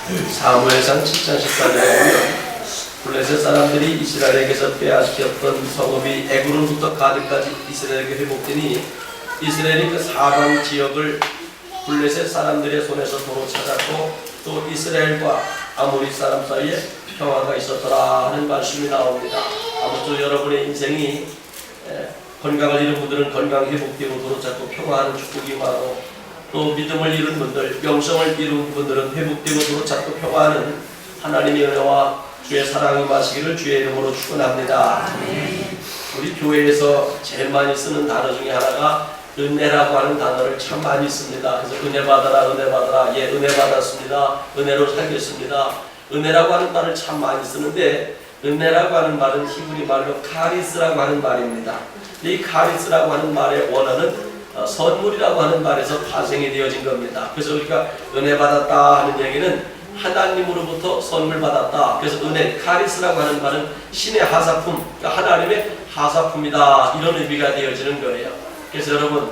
사무엘상 7장 14절에 블레셋 사람들이 이스라엘에게서 빼앗겼던 성읍이 에그론부터 가드까지 이스라엘에게 회복되니 이스라엘이 그 사방 지역을 블레셋 사람들의 손에서 도로 찾았고 또 이스라엘과 아모리 사람 사이에 평화가 있었더라 하는 말씀이 나옵니다. 아무쪼 여러분의 인생이 건강을 잃은 분들은 건강 회복되고 도로 찾고 평화하는 축복이 임하고 또 믿음을 잃은 분들, 영성을 잃은 분들은 회복되고 도로 찾고 평화하는 하나님의 은혜와 주의 사랑이 마시기를 주의 이름으로 축원합니다. 우리 교회에서 제일 많이 쓰는 단어 중에 하나가 은혜라고 하는 단어를 참 많이 씁니다. 그래서 은혜 받아라, 은혜 받아라. 예, 은혜 받았습니다. 은혜로 살겠습니다. 은혜라고 하는 말을 참 많이 쓰는데 은혜라고 하는 말은 히브리 말로 카리스라고 하는 말입니다. 이 카리스라고 하는 말의 원어는 선물이라고 하는 말에서 파생이 되어진 겁니다. 그래서 우리가 은혜 받았다 하는 얘기는 하나님으로부터 선물 받았다. 그래서 은혜, 카리스라고 하는 말은 신의 하사품, 그러니까 하나님의 하사품이다. 이런 의미가 되어지는 거예요. 그래서 여러분,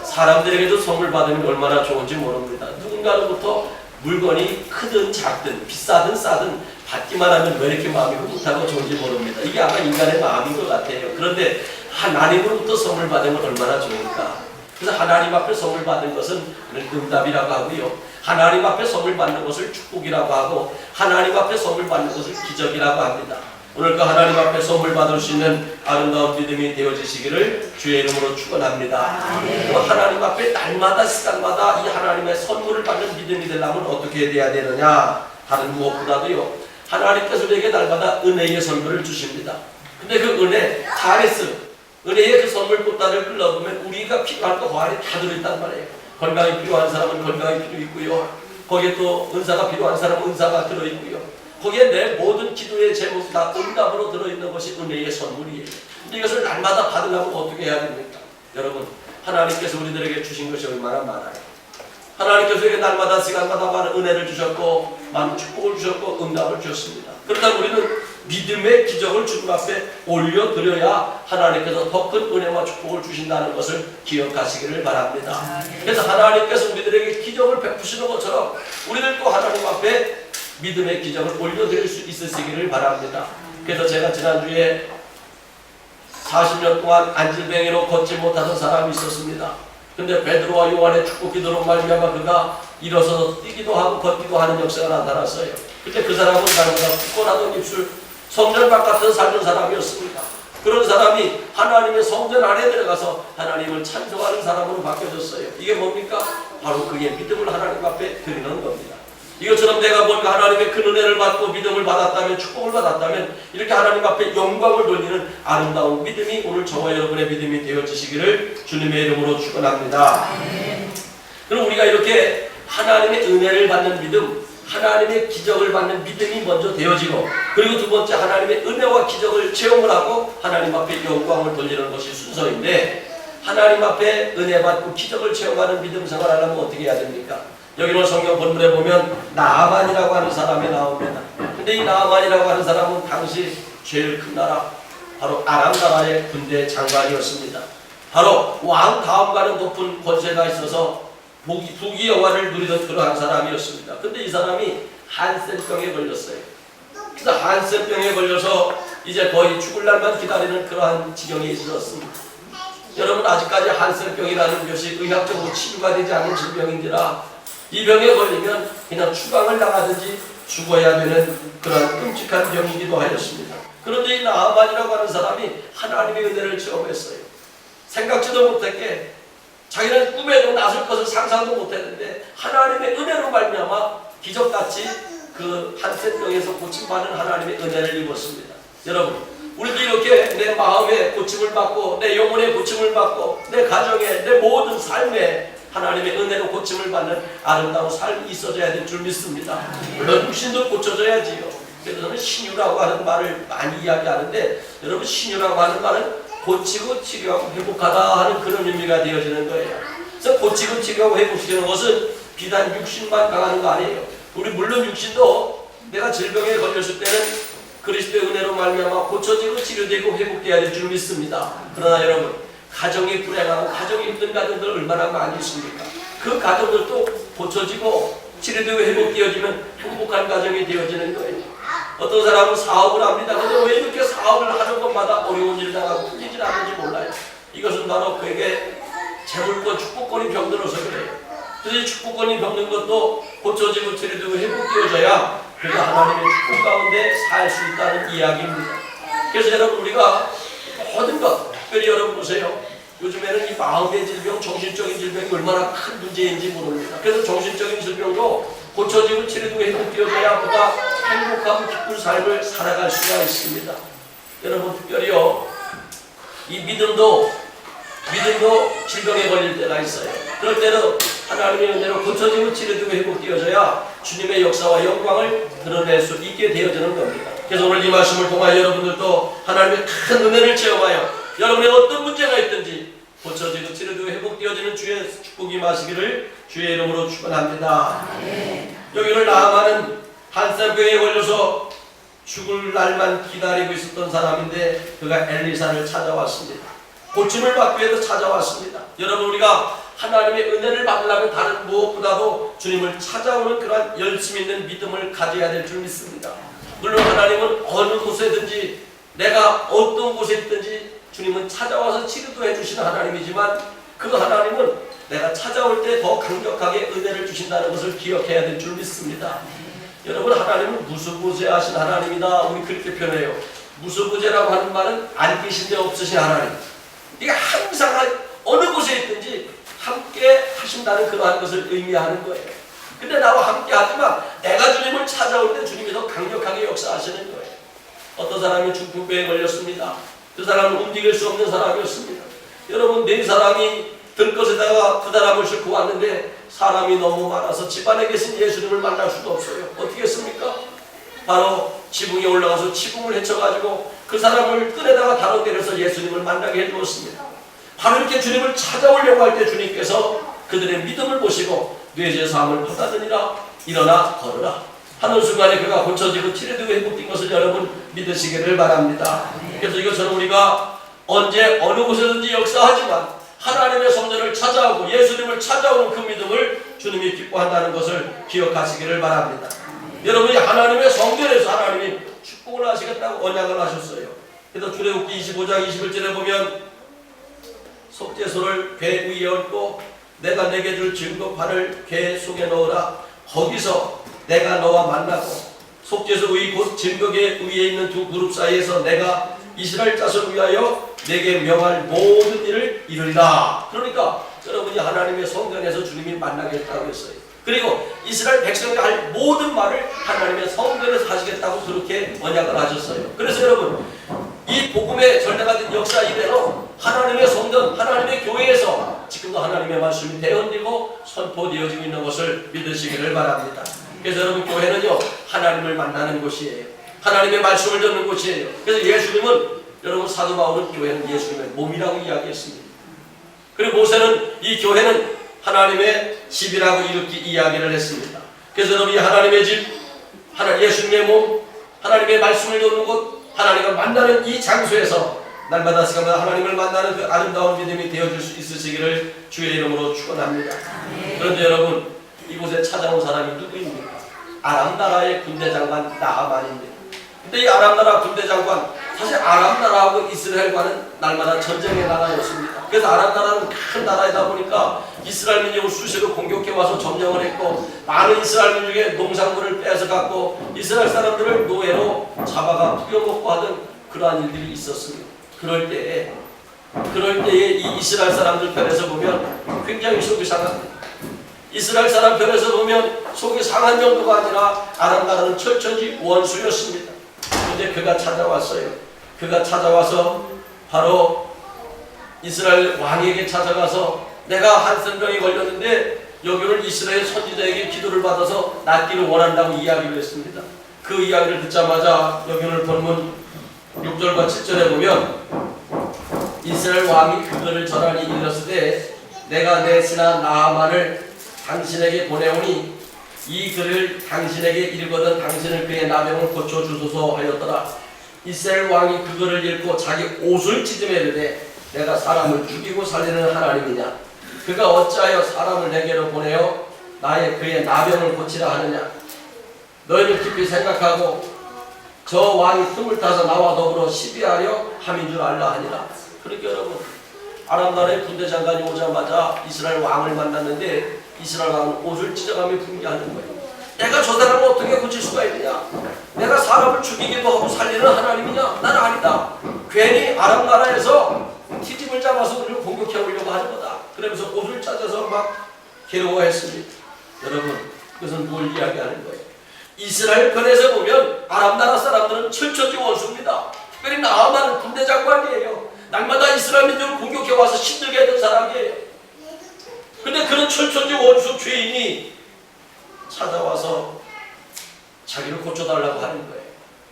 사람들에게도 선물 받으면 얼마나 좋은지 모릅니다. 누군가로부터 물건이 크든 작든 비싸든 싸든 받기만 하면 왜 이렇게 마음이 흐뭇하고 좋은지 모릅니다. 이게 아마 인간의 마음인 것 같아요. 그런데 하나님으로부터 선물 받으면 얼마나 좋을까. 그래서 하나님 앞에 선물 받은 것은 응답이라고 하고요. 하나님 앞에 선물 받는 것을 축복이라고 하고 하나님 앞에 선물 받는 것을 기적이라고 합니다. 오늘 그 하나님 앞에 선물 받을 수 있는 아름다운 믿음이 되어지시기를 주의 이름으로 축원합니다. 하나님 앞에 날마다 시간마다 이 하나님의 선물을 받는 믿음이 되려면 어떻게 돼야 되느냐. 다른 무엇보다도요. 하나님께서 우리에게 날마다 은혜의 선물을 주십니다. 근데 그 은혜, 카리스, 은혜의 그 선물 꽃다리를 끌어보면 우리가 필요한 거 안에 다 들어있단 말이에요. 건강이 필요한 사람은 건강이 필요 있고요. 거기에 또 은사가 필요한 사람은 은사가 들어있고요. 거기에 내 모든 기도의 제목이 다 응답으로 들어있는 것이 은혜의 선물이에요. 근데 이것을 날마다 받으려면 어떻게 해야 됩니까? 여러분, 하나님께서 우리들에게 주신 것이 얼마나 많아요. 하나님께서 우리에게 날마다 시간마다 많은 은혜를 주셨고 많은 축복을 주셨고 응답을 주셨습니다. 그렇다면 우리는 믿음의 기적을 주님 앞에 올려드려야 하나님께서 더 큰 은혜와 축복을 주신다는 것을 기억하시기를 바랍니다. 그래서 하나님께서 우리들에게 기적을 베푸시는 것처럼 우리들도 하나님 앞에 믿음의 기적을 올려드릴 수 있으시기를 바랍니다. 그래서 제가 지난주에 40년 동안 안질병이로 걷지 못하던 사람이 있었습니다. 근데 베드로와 요한의 축복 기도로 말미암아 그가 일어서서 뛰기도 하고 걷기도 하는 역사가 나타났어요. 근데 그 사람은 나름대로 굳건하던 입술, 성전밭 같은 살던 사람이었습니다. 그런 사람이 하나님의 성전 안에 들어가서 하나님을 찬송하는 사람으로 바뀌어졌어요. 이게 뭡니까? 바로 그의 믿음을 하나님 앞에 드리는 겁니다. 이것처럼 내가 뭔가 하나님의 큰 은혜를 받고 믿음을 받았다면, 축복을 받았다면 이렇게 하나님 앞에 영광을 돌리는 아름다운 믿음이 오늘 저와 여러분의 믿음이 되어지시기를 주님의 이름으로 축원합니다. 그럼 우리가 이렇게 하나님의 은혜를 받는 믿음, 하나님의 기적을 받는 믿음이 먼저 되어지고, 그리고 두 번째 하나님의 은혜와 기적을 체험을 하고 하나님 앞에 영광을 돌리는 것이 순서인데, 하나님 앞에 은혜 받고 기적을 체험하는 믿음 생활을 하려면 어떻게 해야 됩니까? 여기는 성경 본문에 보면 나아만이라고 하는 사람이 나옵니다. 근데 이 나아만이라고 하는 사람은 당시 제일 큰 나라, 바로 아람 나라의 군대 장관이었습니다. 바로 왕 다음과는 높은 권세가 있어서 부귀 영화를 누리던 그러한 사람이었습니다. 근데 이 사람이 한센병에 걸렸어요. 그래서 한센병에 걸려서 이제 거의 죽을 날만 기다리는 그러한 지경에 이르렀습니다. 여러분, 아직까지 한센병이라는 것이 의학적으로 치료가 되지 않은 질병인지라 이 병에 걸리면 그냥 추방을 당하든지 죽어야 되는 그런 끔찍한 병이기도 하였습니다. 그런데 이 나아만이라고 하는 사람이 하나님의 은혜를 체험했어요. 생각지도 못했게 자기는 꿈에도 나설 것을 상상도 못했는데 하나님의 은혜로 말미암아 기적같이 그 한센병에서 고침받는 하나님의 은혜를 입었습니다. 여러분, 우리도 이렇게 내 마음에 고침을 받고 내 영혼에 고침을 받고 내 가정에 내 모든 삶에 하나님의 은혜로 고침을 받는 아름다운 삶이 있어져야 될 줄 믿습니다. 물론 육신도 고쳐져야지요. 그래서 저는 신유라고 하는 말을 많이 이야기하는데, 여러분, 신유라고 하는 말은 고치고 치료하고 회복하다 하는 그런 의미가 되어지는 거예요. 그래서 고치고 치료하고 회복시키는 것은 비단 육신만 강하는 거 아니에요. 우리 물론 육신도 내가 질병에 걸렸을 때는 그리스도의 은혜로 말미암아 고쳐지고 치료되고 회복돼야 될 줄 믿습니다. 그러나 여러분, 가정이 불행하고 가정이 힘든 가정들 얼마나 많이 있습니까? 그 가정들도 고쳐지고 치료되고 회복되어지면 행복한 가정이 되어지는 거예요. 어떤 사람은 사업을 합니다. 그런데 왜 이렇게 사업을 하는 것마다 어려운 일 당하고 풀리질 않는지 몰라요. 이것은 바로 그에게 재물권, 축복권이 병들어서 그래요. 그래서 이 축복권이 병든 것도 고쳐지고 치료되고 회복되어져야 그가 하나님의 축복 가운데 살 수 있다는 이야기입니다. 그래서 여러분, 우리가 모든 것, 특별히 여러분 보세요. 요즘에는 이 마음의 질병, 정신적인 질병이 얼마나 큰 문제인지 모릅니다. 그래서 정신적인 질병도 고쳐지고 치료되고 회복되어져야 그가 행복하고 기쁜 삶을 살아갈 수가 있습니다. 여러분, 특별히요, 이 믿음도 질병에 걸릴 때가 있어요. 그럴 때는 하나님의 은혜로 고쳐지고 치료되고 회복되어져야 주님의 역사와 영광을 드러낼 수 있게 되어지는 겁니다. 그래서 오늘 이 말씀을 통하여 여러분들도 하나님의 큰 은혜를 체험하여 여러분의 어떤 문제가 있든지 고쳐지고 치료되고 회복되어지는 주의 축복이 마시기를 주의 이름으로 축원합니다. 여기를 나아만은 한센병에 걸려서 죽을 날만 기다리고 있었던 사람인데 그가 엘리사를 찾아왔습니다. 고침을 받기 위해서 찾아왔습니다. 여러분, 우리가 하나님의 은혜를 받으려면 다른 무엇보다도 주님을 찾아오는 그러한 열심 있는 믿음을 가져야 될 줄 믿습니다. 물론 하나님은 어느 곳에든지 내가 어떤 곳에 있든지 주님은 찾아와서 치료도 해주시는 하나님이지만 그 하나님은 내가 찾아올 때 더 강력하게 은혜를 주신다는 것을 기억해야 될 줄 믿습니다. 여러분, 하나님은 무소부재하신 하나님이다. 우리 그렇게 표현해요. 무소부재라고 하는 말은 안 계신 데 없으신 하나님. 이게 항상 어느 곳에 있든지 함께 하신다는 그러한 것을 의미하는 거예요. 근데 나와 함께 하지만 내가 주님을 찾아올 때 주님이 더 강력하게 역사하시는 거예요. 어떤 사람이 중풍병에 걸렸습니다. 그 사람은 움직일 수 없는 사람이었습니다. 여러분, 네 사람이 들것에다가 그 사람을 싣고 왔는데 사람이 너무 많아서 집안에 계신 예수님을 만날 수도 없어요. 어떻게 했습니까? 바로 지붕에 올라가서 지붕을 헤쳐가지고 그 사람을 끈에다가 달아 내려서 예수님을 만나게 해주었습니다. 바로 이렇게 주님을 찾아오려고 할 때 주님께서 그들의 믿음을 보시고 뇌제 사함을 받아들이라, 일어나 걸으라 하는 순간에 그가 고쳐지고 치료되고 회복된 것을 여러분 믿으시기를 바랍니다. 그래서 이것은 우리가 언제 어느 곳에든지 역사하지만 하나님의 성전을 찾아오고 예수님을 찾아오는 그 믿음을 주님이 기뻐한다는 것을 기억하시기를 바랍니다. 여러분이 하나님의 성전에서 하나님이 축복을 하시겠다고 언약을 하셨어요. 그래서 출애굽기 25장 21절에 보면 속죄소를 궤 위에 얹고 내가 내게 줄 증거판을 궤 속에 넣으라. 거기서 내가 너와 만나고 속죄소 위 곧 증거궤 위에 있는 두 그룹 사이에서 내가 이스라엘 자손을 위하여 내게 명할 모든 일을 이루리라. 그러니까 여러분이 하나님의 성전에서 주님이 만나겠다고 했어요. 그리고 이스라엘 백성이 할 모든 말을 하나님의 성전에서 하시겠다고 그렇게 언약을 하셨어요. 그래서 여러분, 이 복음의 전례가 된 역사 이대로 하나님의 성전, 하나님의 교회에서 지금도 하나님의 말씀이 되어지고 선포되어지고 있는 것을 믿으시기를 바랍니다. 그래서 여러분, 교회는요, 하나님을 만나는 곳이에요. 하나님의 말씀을 듣는 곳이에요. 그래서 예수님은, 여러분, 사도 바울은 교회는 예수님의 몸이라고 이야기했습니다. 그리고 모세는 이 교회는 하나님의 집이라고 이렇게 이야기를 했습니다. 그래서 여러분, 이 하나님의 집, 예수님의 몸, 하나님의 말씀을 듣는 곳, 하나님과 만나는 이 장소에서 날마다 시간마다 하나님을 만나는 그 아름다운 믿음이 되어줄 수 있으시기를 주의 이름으로 축원합니다. 그런데 여러분, 이곳에 찾아온 사람이 누구입니까? 아람 나라의 군대 장관 나하만입니다. 근데 이 아람 나라 군대 장관, 사실 아람 나라하고 이스라엘과는 날마다 전쟁의 나라였습니다. 그래서 아람 나라는 큰 나라이다 보니까 이스라엘 민족을 수시로 공격해 와서 점령을 했고, 많은 이스라엘 민족의 농산물을 뺏어갔고 이스라엘 사람들을 노예로 잡아가 부려먹고 하던 그러한 일들이 있었습니다. 그럴 때에 이 이스라엘 사람들 편에서 보면 굉장히 속이 상합니다. 이스라엘 사람 편에서 보면 속이 상한 정도가 아니라 아람 나라는 철저히 원수였습니다. 그런데 그가 찾아왔어요. 그가 찾아와서 바로 이스라엘 왕에게 찾아가서 내가 한센병에 걸렸는데 여기를 이스라엘 선지자에게 기도를 받아서 낫기를 원한다고 이야기를 했습니다. 그 이야기를 듣자마자 여기 오늘 본문 6절과 7절에 보면 이스라엘 왕이 그들을 전하니 이르렀으되 내가 내 신하 나아만을 당신에게 보내오니 이 글을 당신에게 읽거든 당신을 그의 나병을 고쳐주소서 하였더라. 이스라엘 왕이 그거를 읽고 자기 옷을 찢으며 이르되 내가 사람을 죽이고 살리는 하나님이냐? 그가 어찌하여 사람을 내게로 보내어 그의 나병을 고치라 하느냐? 너희를 깊이 생각하고 저 왕이 틈을 타서 나와 더불어 시비하려 함인 줄 알라 하니라. 그러니까 여러분, 아람 나라의 군대 장관이 오자마자 이스라엘 왕을 만났는데 이스라엘 왕은 옷을 찢어가며 분개하는 거예요. 내가 저 사람을 어떻게 고칠 수가 있느냐? 내가 사람을 죽이기도 하고 살리는 하나님이냐? 나는 아니다. 괜히 아람 나라에서 티집을 잡아서 우리를 공격해 오려고 하는 거다. 그러면서 옷을 찾아서 막 괴로워했습니다. 여러분, 그것은 뭘 이야기하는 거예요? 이스라엘 편에서 보면 아람 나라 사람들은 철저히 원수입니다. 특별히 나하만은 군대 장관이에요. 날마다 이스라엘 민족을 공격해 와서 힘들게 했던 사람이에요. 근데 그런 철저히 원수 죄인이 찾아와서 자기를 고쳐달라고 하는 거예요.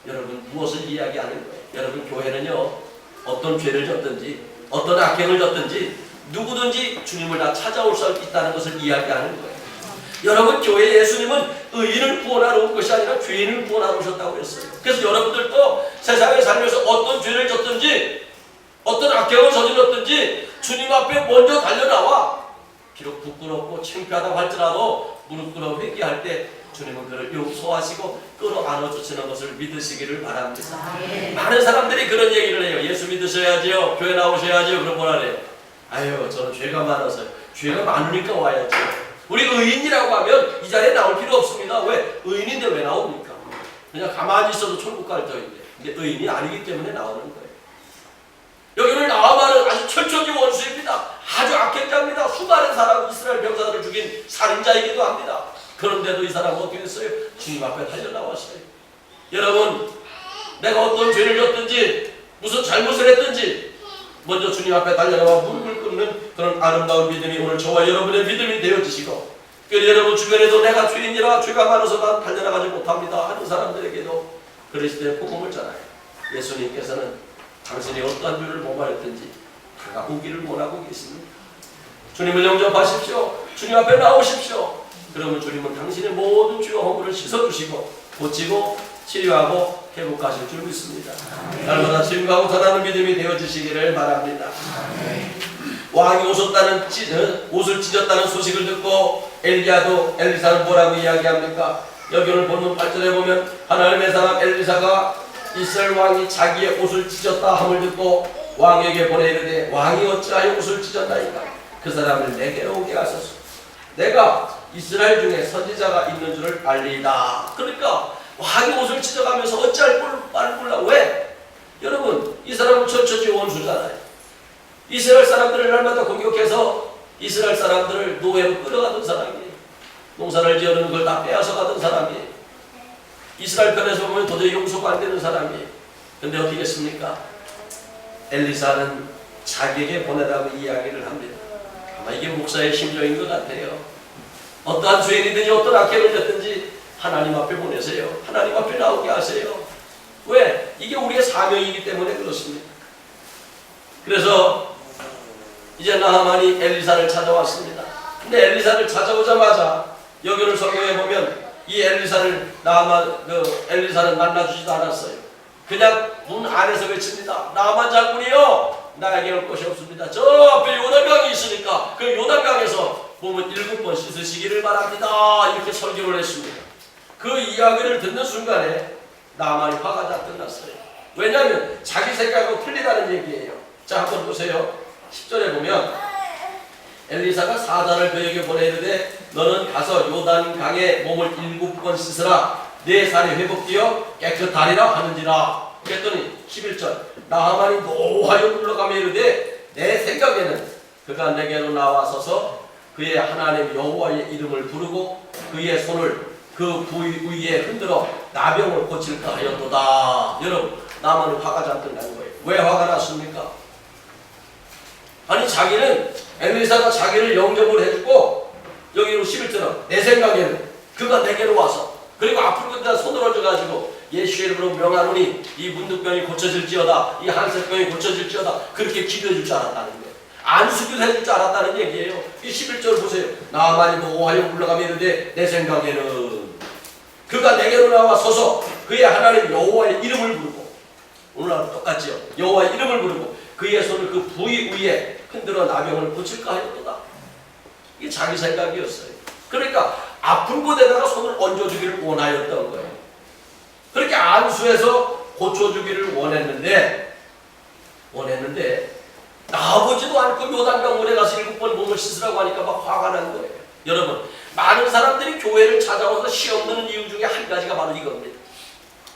여러분, 무엇을 이야기하는 거예요? 여러분, 교회는요, 어떤 죄를 졌든지 어떤 악행을 졌든지 누구든지 주님을 다 찾아올 수 있다는 것을 이야기하는 거예요. 여러분, 교회 예수님은 의인을 구원하러 온 것이 아니라 죄인을 구원하러 오셨다고 했어요. 그래서 여러분들도 세상에 살면서 어떤 죄를 졌든지 어떤 악행을 저질렀든지 주님 앞에 먼저 달려나와 비록 부끄럽고 창피하다고 할지라도 무릎 꿇어 회개할 때 주님은 그를 용서하시고 끌어안아 주시는 것을 믿으시기를 바랍니다. 많은 사람들이 그런 얘기를 해요. 예수 믿으셔야지요, 교회 나오셔야지요. 그럼 뭐라 그래요? 아유, 저는 죄가 많아서요. 죄가 많으니까 와야지. 우리 의인이라고 하면 이 자리에 나올 필요 없습니다. 왜? 의인인데 왜 나옵니까? 그냥 가만히 있어도 천국 갈 터인데. 근데 의인이 아니기 때문에 나오는 거예요. 여기를 나와봐는 아주 철저히 원수입니다. 아주 악행자입니다. 수많은 사람, 이스라엘 병사들을 죽인 살인자이기도 합니다. 그런데도 이 사람은 어떻게 했어요? 주님 앞에 달려나왔어요. 여러분, 내가 어떤 죄를 졌든지 무슨 잘못을 했든지 먼저 주님 앞에 달려나와 무릎을 꿇는 그런 아름다운 믿음이 오늘 저와 여러분의 믿음이 되어지시고, 그리고 여러분 주변에도 내가 죄인이라 죄가 많아서 난 달려나가지 못합니다 하는 사람들에게도 그리스도의 복음을 전하요. 예수님께서는 당신이 어떠한 죄를 모발했든지 다가오기를 원하고 계십니다. 주님을 영접하십시오. 주님 앞에 나오십시오. 그러면 주님은 당신의 모든 죄와 허물을 씻어주시고 고치고 치료하고 회복하실 줄 믿습니다. 날마다 증거하고 전하는 믿음이 되어주시기를 바랍니다. 왕이 옷을 찢었다는 소식을 듣고 엘리사는 뭐라고 이야기합니까? 여기 오늘 본문 8절에 보면 하나님의 사람 엘리사가 이스라엘 왕이 자기의 옷을 찢었다 함을 듣고 왕에게 보내 이르되 왕이 어찌하여 옷을 찢었나이까? 그 사람을 내게로 오게 하소서. 내가 이스라엘 중에 선지자가 있는 줄을 알리이다. 그러니까 왕이 옷을 찢어가면서 어찌할 바를 몰라. 왜? 여러분, 이 사람은 철저히 원수잖아요. 이스라엘 사람들을 날마다 공격해서 이스라엘 사람들을 노예로 끌어가던 사람이에요. 농사를 지어는 걸 다 빼앗아 가던 사람이에요. 이스라엘 편에서 보면 도저히 용서가 안 되는 사람이에요. 근데 어떻게 했습니까? 엘리사는 자기에게 보내라고 이야기를 합니다. 아마 이게 목사의 심정인 것 같아요. 어떠한 죄인이든지 어떤 악행을 졌든지 하나님 앞에 보내세요. 하나님 앞에 나오게 하세요. 왜? 이게 우리의 사명이기 때문에 그렇습니다. 그래서 이제 나하만이 엘리사를 찾아왔습니다. 근데 엘리사를 찾아오자마자 여기 오늘 성경에 보면 이 엘리사는 만나주지도 않았어요. 그냥 문 안에서 외칩니다. 나하만 장군이요, 나에게 올 것이 없습니다. 저 앞에 요단강이 있으니까 그 요단강에서 몸을 7번 씻으시기를 바랍니다. 이렇게 설교를 했습니다. 그 이야기를 듣는 순간에 나하만이 화가 다 끝났어요. 왜냐하면 자기 생각하고 틀리다는 얘기예요. 자, 한번 보세요. 10절에 보면 엘리사가 사자를 그에게 보내이르되 너는 가서 요단강에 몸을 7번 씻으라. 내 살이 회복되어 깨끗하리라 하는지라. 그랬더니 11절 나하만이 노하여 물러가며 이르되 내 생각에는 그가 내게로 나와서서 그의 하나님 여호와의 이름을 부르고 그의 손을 그 부위 위에 흔들어 나병을 고칠까 하였도다. 여러분, 나하만은 화가 잔뜩 난 거예요. 왜 화가 났습니까? 아니, 자기는 엘리사가 자기를 영접을 해주고 여기로 11절은 내 생각에는 그가 내게로 와서 그리고 앞으로 그다 손을 얹어가지고 예수의 이름으로 명하노니 이 문득병이 고쳐질지어다, 이 한세병이 고쳐질지어다, 그렇게 기도해 줄 줄 알았다는 거예요. 안수기도 해줄 줄 알았다는 얘기예요. 이 11절 보세요. 나하만이 노하여 물러가며 이르되 내 생각에는 그가 내게로 나와 서서 그의 하나님 여호와의 이름을 부르고, 오늘하고 똑같지요. 여호와의 이름을 부르고 그의 손을 그 부위 위에 흔들어 나병을 고칠까 하였도다. 이게 자기 생각이었어요. 그러니까 아픈 곳에다가 손을 얹어주기를 원하였던 거예요. 그렇게 안수해서 고쳐주기를 원했는데 나아보지도 않고 요단강 물에 가서 7번 몸을 씻으라고 하니까 막 화가 난 거예요. 여러분, 많은 사람들이 교회를 찾아와서 시험 드는 이유 중에 한 가지가 바로 이겁니다.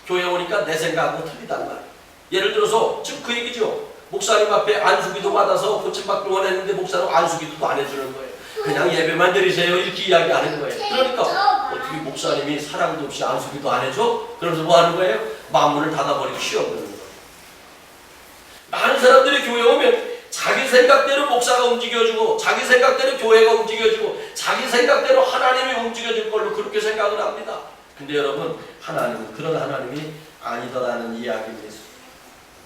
교회 오니까 내 생각하고 틀리단 말이에요. 예를 들어서 지금 그 얘기죠. 목사님 앞에 안수기도 받아서 고침받기 원했는데 목사는 안수기도 안 해주는 거예요. 그냥 예배만 드리세요 이렇게 이야기하는 거예요. 그러니까 어떻게 목사님이 사랑도 없이 안수기도 안 해줘? 그러면서 뭐 하는 거예요? 마음문을 닫아버리고 시험 드는 거예요. 많은 사람들이 교회 오면 자기 생각대로 목사가 움직여주고 자기 생각대로 교회가 움직여주고 자기 생각대로 하나님이 움직여줄 걸로 그렇게 생각을 합니다. 근데 여러분, 하나님은 그런 하나님이 아니더라는 이야기입니다.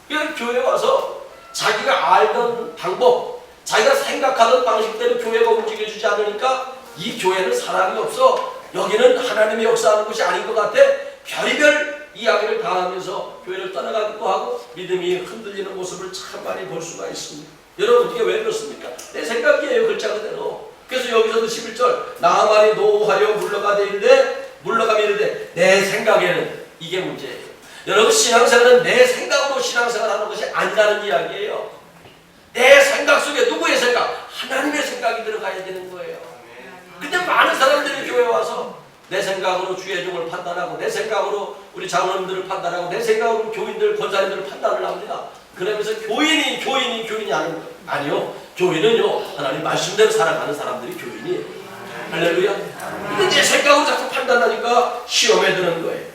그냥 교회 와서 자기가 알던 방법, 자기가 생각하던 방식대로 교회가 움직여주지 않으니까 이 교회는 사람이 없어, 여기는 하나님이 역사하는 곳이 아닌 것 같아, 별의별 이야기를 다 하면서 교회를 떠나가기도 하고 믿음이 흔들리는 모습을 참 많이 볼 수가 있습니다. 여러분, 이게 왜 그렇습니까? 내 생각이에요, 글자 그대로. 그래서 여기서도 11절 나만이 노하여 물러가되 이르되 물러가며 이르되 내 생각에는, 이게 문제예요. 여러분, 신앙생활은 내 생각으로 신앙생활하는 것이 아니라는 이야기예요. 내 생각 속에 누구의 생각? 하나님의 생각이 들어가야 되는 거예요. 근데 많은 사람들이 교회 와서 내 생각으로 주의 종을 판단하고 내 생각으로 우리 장로님들을 판단하고 내 생각으로 교인들, 권사님들을 판단을 합니다. 그러면서 교인이 하는 거예요. 아니요. 교인은요, 하나님 말씀대로 살아가는 사람들이 교인이에요. 할렐루야. 근데 내 생각으로 자꾸 판단하니까 시험에 드는 거예요.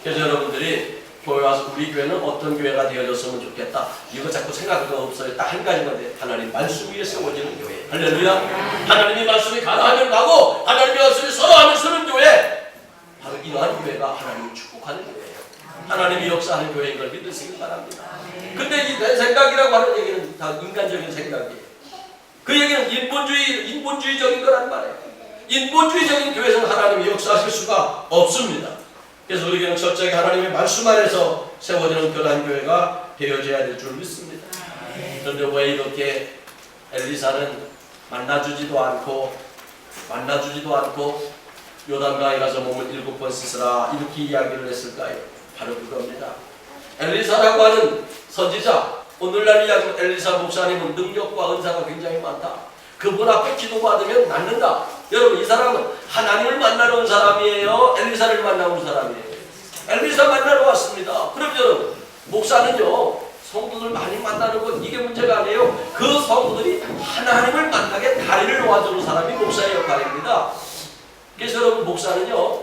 그래서 여러분들이 교회 와서 우리 교회는 어떤 교회가 되어졌으면 좋겠다, 이거 자꾸 생각할 거 없어요. 딱 한 가지만 돼. 하나님 말씀 위에 세워지는 교회. 할렐루야. 하나님이 말씀이 가나하면 가고 하나님이 말씀이 서러하면 서는 교회, 바로 이러한 교회가 하나님을 축복하는 교회예요. 하나님이 역사하는 교회인 걸 믿으시기 바랍니다. 근데 이 내 생각이라고 하는 얘기는 다 인간적인 생각이에요. 그 얘기는 인본주의적인 거란 말이에요. 인본주의적인 교회에서는 하나님이 역사하실 수가 없습니다. 그래서 우리 교회는 철저하게 하나님의 말씀 안에서 세워지는 그러한 교회가 되어져야 될 줄 믿습니다. 그런데 왜 이렇게 엘리사는 만나주지도 않고 요단강에 가서 몸을 7번 씻으라 이렇게 이야기를 했을까요? 바로 그겁니다. 엘리사라고 하는 선지자, 오늘날 이야기 엘리사 목사님은 능력과 은사가 굉장히 많다. 그분 앞에 기도받으면 낫는다. 여러분, 이 사람은 하나님을 만나러 온 사람이에요? 엘리사를 만나러 온 사람이에요? 엘리사 만나러 왔습니다. 그럼 여러분, 목사는요, 성도들 많이 만나는 것, 이게 문제가 아니에요. 그 성도들이 하나님을 만나게 다리를 놓아주는 사람이 목사의 역할입니다. 그래서 여러분, 목사는요,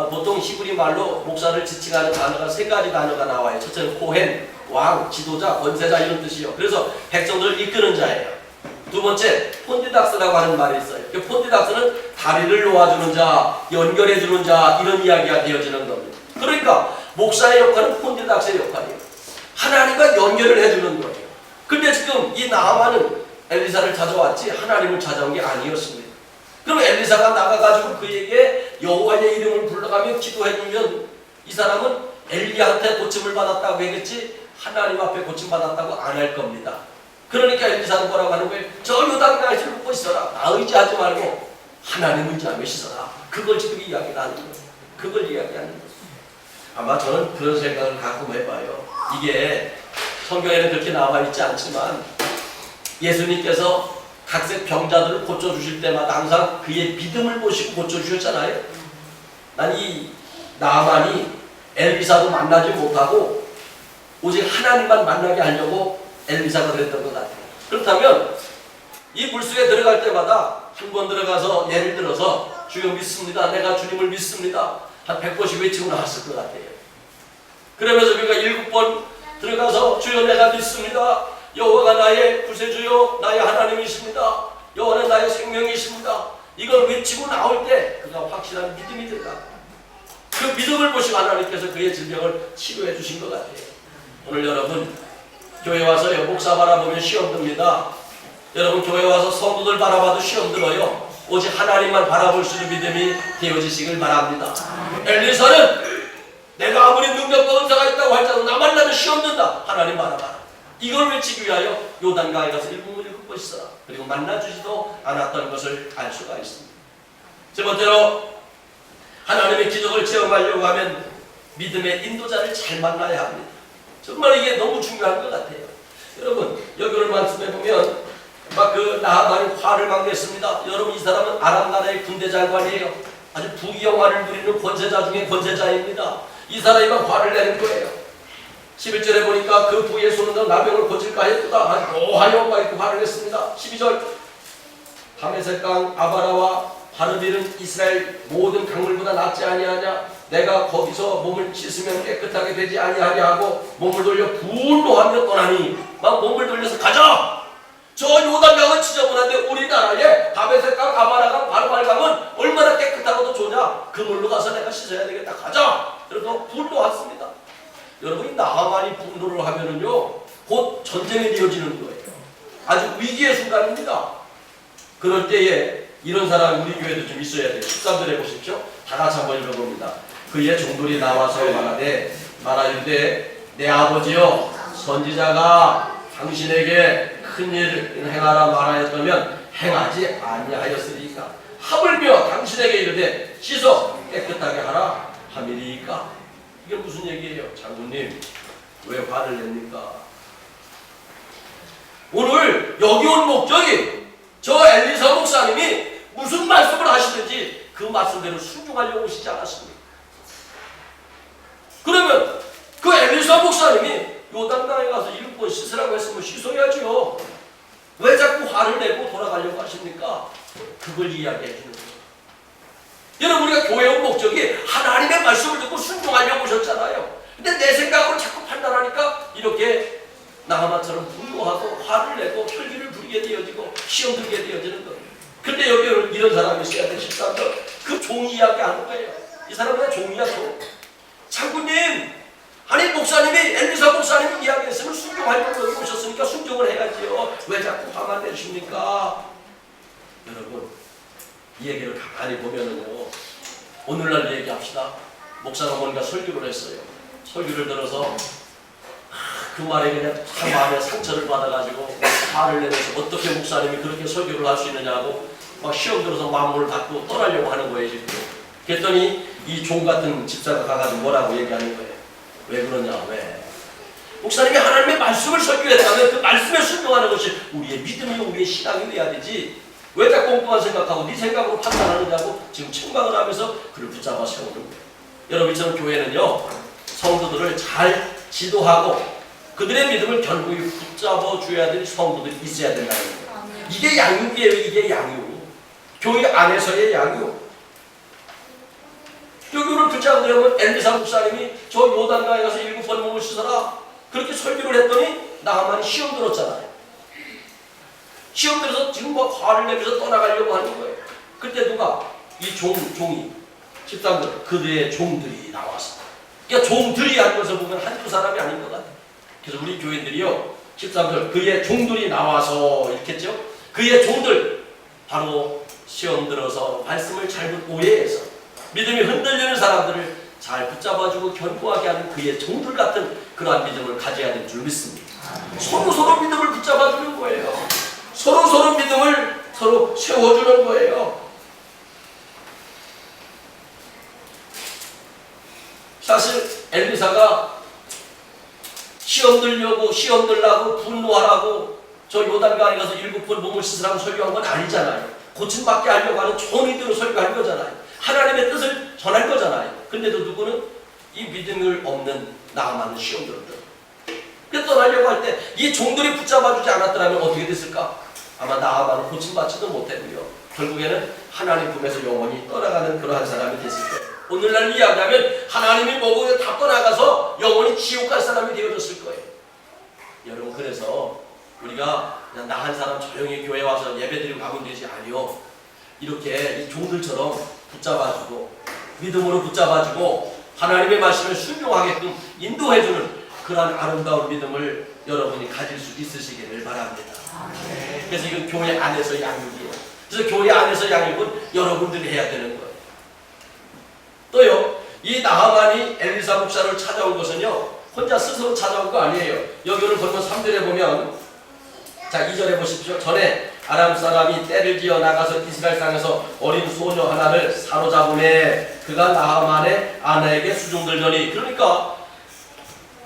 보통 히브리 말로 목사를 지칭하는 단어가 3가지 단어가 나와요. 첫째는 코헨, 왕, 지도자, 권세자 이런 뜻이요. 그래서 백성들을 이끄는 자예요. 두 번째, 폰디닥스라고 하는 말이 있어요. 그 폰디닥스는 다리를 놓아주는 자, 연결해주는 자, 이런 이야기가 되어지는 겁니다. 그러니까 목사의 역할은 폰디닥스의 역할이에요. 하나님과 연결을 해주는 거예요. 근데 지금 이 나아만은 엘리사를 찾아왔지 하나님을 찾아온 게 아니었습니다. 그럼 엘리사가 나가가지고 그에게 여호와의 이름을 불러가며 기도해주면 이 사람은 엘리야한테 고침을 받았다고 했겠지 하나님 앞에 고침받았다고 안 할 겁니다. 그러니까 엘리사는 뭐라고 하는 거예요? 저 요단강에서 묻고 있어라. 나 의지하지 말고 하나님 의지하며 씻어라. 그걸 지금 이야기를 하는 거예요. 그걸 이야기하는 거예요. 아마 저는 그런 생각을 가끔 해봐요. 이게 성경에는 그렇게 나와있지 않지만 예수님께서 각색 병자들을 고쳐주실 때마다 항상 그의 믿음을 보시고 고쳐주셨잖아요. 난 이 나만이 엘리사도 만나지 못하고 오직 하나님만 만나게 하려고 엘리사가 그랬던 것 같아요. 그렇다면 이 물속에 들어갈 때마다 한 번 들어가서 예를 들어서 주여 믿습니다. 내가 주님을 믿습니다. 한 100번씩 외치고 나왔을 것 같아요. 그러면서 그가 7번 들어가서 주여 내가 믿습니다. 여호와가 나의 구세주요 나의 하나님이십니다. 여호와는 나의 생명이십니다. 이걸 외치고 나올 때 그가 확실한 믿음이 들어가. 그 믿음을 보시고 하나님께서 그의 질병을 치료해 주신 것 같아요. 오늘 여러분 교회 와서 목사 바라보면 시험 듭니다. 여러분 교회 와서 성도들 바라봐도 시험 들어요. 오직 하나님만 바라볼 수 있는 믿음이 되어지시길 바랍니다. 엘리사는 내가 아무리 능력과 은사가 있다고 할지라도 나 만나면 시험 든다. 하나님 바라봐라. 이걸 외치기 위하여 요단강에 가서 7번 볼 것이다. 그리고 만나주지도 않았던 것을 알 수가 있습니다. 세 번째로 하나님의 기적을 체험하려고 하면 믿음의 인도자를 잘 만나야 합니다. 정말 이게 너무 중요한 것 같아요. 여러분 여기 오늘 말씀해 보면 막 그 나하만이 화를 막 냈습니다. 여러분 이 사람은 아람 나라의 군대 장관이에요. 아주 부귀영화를 누리는 권세자 중에 권세자입니다. 이 사람이 막 화를 내는 거예요. 11절에 보니까 그 부의 손으로 나병을 고칠까 했도다. 아주 고하여 막 이렇게 화를 냈습니다. 12절 다메섹강 아바라와 바르딜은 이스라엘 모든 강물보다 낫지 아니하냐. 내가 거기서 몸을 씻으면 깨끗하게 되지 아니하냐 하고 몸을 돌려 분노하며 떠나니 막 몸을 돌려서 가자. 저 요단강은 지저분한데 우리나라에 다메섹강 아바라강 바르발강은 얼마나 깨끗하고도 좋냐. 그 물로 가서 내가 씻어야 되겠다. 가자. 그래서 분노했습니다. 여러분이 나하만이 분노를 하면은요 곧 전쟁이 되어지는 거예요. 아주 위기의 순간입니다. 그럴 때에 이런 사람이 우리 교회도 좀 있어야 돼요. 13절에 보십시오. 다 같이 한번 읽어봅니다. 그의 종들이 나와서 말하되 내 아버지여 선지자가 당신에게 큰 일을 행하라 말하였다면 행하지 아니하였으리까. 하물며 당신에게 이르되 씻어 깨끗하게 하라 함이리까. 이게 무슨 얘기예요? 장군님 왜 화를 냅니까? 오늘 여기 온 목적이 저 엘리사 목사님이 무슨 말씀을 하시든지 그 말씀대로 순종하려고 오시지 않았습니까? 그러면 그 엘리사 목사님이 요단강에 가서 7번 씻으라고 했으면 씻어야죠. 왜 자꾸 화를 내고 돌아가려고 하십니까? 그걸 이야기해 주는 거예요. 여러분 우리가 교회 온 목적이 하나님의 말씀을 듣고 순종하려고 오셨잖아요. 근데 내 생각으로 자꾸 판단하니까 이렇게 나하만처럼 분노하고 화를 내고 혈기를 부리게 되어지고 시험 들게 되어지는 거예요. 근데 여기 이런 사람이 있어야 돼. 13절 그 종이 이야기하는 거예요. 이 사람은 그냥 종이야 종. 장군님 아니 목사님이 엘리사 목사님이 이야기했으면 순종하려고 여기 오셨으니까 순종을 해야지요. 왜 자꾸 화만 내십니까? 여러분 이 얘기를 가만히 보면은요 오늘날 얘기합시다. 목사가 뭔가 설교를 했어요. 설교를 들어서 그 말에 그냥 마음에 상처를 받아가지고 화를 내면서 어떻게 목사님이 그렇게 설교를 할 수 있느냐고 막 시험 들어서 마음을 닫고 떠나려고 하는 거예요 지금. 그랬더니 이 종 같은 집사가 가가지고 뭐라고 얘기하는 거예요. 왜 그러냐 왜? 목사님이 하나님의 말씀을 설교했다면 그 말씀에 순종하는 것이 우리의 믿음이 우리의 신앙이 돼야 되지. 왜 자꾸 엉뚱한 생각하고 네 생각으로 판단하느냐고 지금 책망을 하면서 그를 붙잡아 세우는 거예요. 여러분 이처럼 교회는요 성도들을 잘 지도하고 그들의 믿음을 결국에 붙잡아 줘야 될 성도들이 있어야 된다는 거예요. 이게 양육이에요. 이게 양육. 교회 안에서의 양육. 여기 오늘 붙잡으려면 엘리사 목사님이 저 요단강에 가서 7번 몸을 씻어라 그렇게 설교를 했더니 나하만이 시험 들었잖아요. 시험 들어서 지금 뭐 화를 내면서 떠나가려고 하는 거예요. 그때 누가 이 종이 13절 그들의 종들이 나와서 그러니까 종들이 하는 것을 보면 한두 사람이 아닌 것 같아요. 그래서 우리 교인들이요 13절 그의 종들이 나와서 이렇게 했죠. 그의 종들 바로 시험 들어서 말씀을 잘못 오해해서 믿음이 흔들리는 사람들을 잘 붙잡아주고 견고하게 하는 그의 종들 같은 그러한 믿음을 가져야 될 줄 믿습니다. 서로 믿음을 붙잡아주는 거예요. 서로 믿음을 서로 세워주는 거예요. 사실 엘리사가 시험 들라고 분노하라고 저 요단강에 가서 7번 몸을 씻으라고 설교한 건 아니잖아요. 고침받게 하려고 하는 좋은 의도로 설교한 거잖아요. 하나님의 뜻을 전할 거잖아요. 근데도 누구는 이 믿음을 없는 나하만은 시험 들었죠. 그래서 떠나려고 할 때 이 종들이 붙잡아주지 않았더라면 어떻게 됐을까? 아마 나하만은 고침받지도 못했고요. 결국에는 하나님 품에서 영원히 떠나가는 그러한 사람이 됐을 거예요. 오늘날 이야기하면 하나님이 뭐고 다 떠나가서 영원히 지옥 갈 사람이 되어졌을 거예요. 여러분 그래서 우리가 그냥 나 한 사람 조용히 교회 와서 예배드리고 가면 되지 아니요. 이렇게 이 종들처럼 붙잡아주고 믿음으로 붙잡아주고 하나님의 말씀을 순종하게끔 인도해주는 그러한 아름다운 믿음을 여러분이 가질 수 있으시기를 바랍니다. 그래서 이건 교회 안에서 양육이에요. 그래서 교회 안에서 양육은 여러분들이 해야 되는 거예요. 또요, 이 나하만이 엘리사 목사를 찾아온 것은요 혼자 스스로 찾아온 거 아니에요. 여기 오늘 본문 3절에 보면 자, 2절에 보십시오. 전에 아람 사람이 떼를 지어 나가서 이스라엘 땅에서 어린 소녀 하나를 사로잡음에 그가 나하만의 아내에게 수종들더니, 그러니까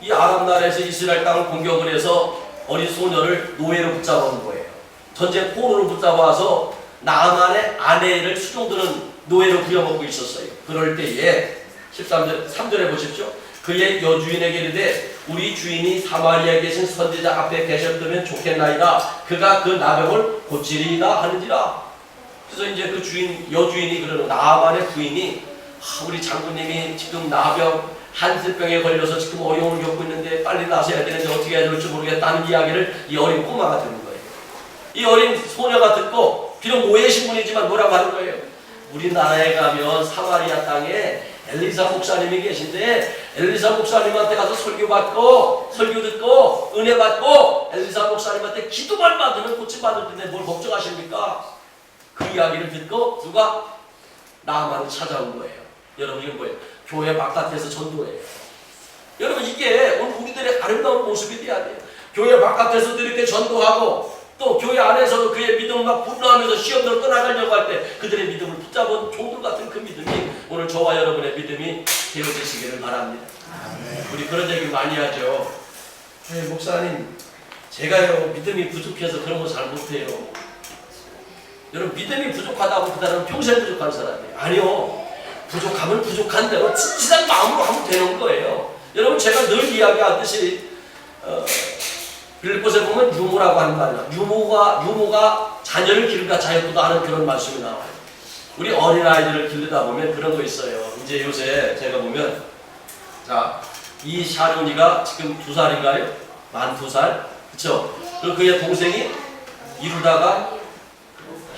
이 아람 나라에서 이스라엘 땅을 공격을 해서 어린 소녀를 노예로 붙잡아온 거예요. 전쟁 포로로 붙잡아서 나하만의 아내를 수종드는 노예로 부려먹고 있었어요. 그럴 때에 3절에 보십시오. 그의 여주인에게 이르되 우리 주인이 사마리아에 계신 선지자 앞에 계셨다면 좋겠나이다. 그가 그 나병을 고치리이다 하는지라. 그래서 이제 그 여주인이 그러는, 나하만의 부인이 우리 장군님이 지금 나병 한슬병에 걸려서 지금 어려움을 겪고 있는데 빨리 나서야 되는데 어떻게 해야 될지 모르겠다는 이야기를 이 어린 꼬마가 듣는 거예요. 이 어린 소녀가 듣고, 비록 노예 신분이지만 뭐라고 하는 거예요? 우리나라에 가면 사마리아 땅에 엘리사 목사님이 계신데 엘리사 목사님한테 가서 설교 듣고 은혜 받고 엘리사 목사님한테 기도만 받으면 고침받을 텐데 뭘 걱정하십니까? 그 이야기를 듣고 누가 나하만을 찾아온 거예요. 여러분, 이건 뭐예요? 교회 바깥에서 전도예요. 여러분, 이게 오늘 우리들의 아름다운 모습이 돼야 돼요. 교회 바깥에서도 이렇게 전도하고 또 교회 안에서도 그의 믿음을 막 분노하면서 시험대로 떠나가려고 할 때 그들의 믿음을 붙잡은 종들 같은 그 믿음이 오늘 저와 여러분의 믿음이 되어지시기를 바랍니다. 우리 그런 얘기 많이 하죠. 목사님, 제가요 믿음이 부족해서 그런 거 잘 못해요. 여러분, 믿음이 부족하다고 그 사람은 평생 부족한 사람이에요. 아니요, 부족하면 부족한 대로 진실한 마음으로 하면 되는 거예요. 여러분, 제가 늘 이야기하듯이 빌립보서에 보면 유모라고 하는 말이야. 유모가 자녀를 기르다 자유도다 하는 그런 말씀이 나와요. 우리 어린아이들을 기르다 보면 그런 거 있어요. 이제 요새 제가 보면, 자, 이 샤론이가 지금 2살인가요? 만 2살? 그쵸? 그리고 그의 동생이 이루다가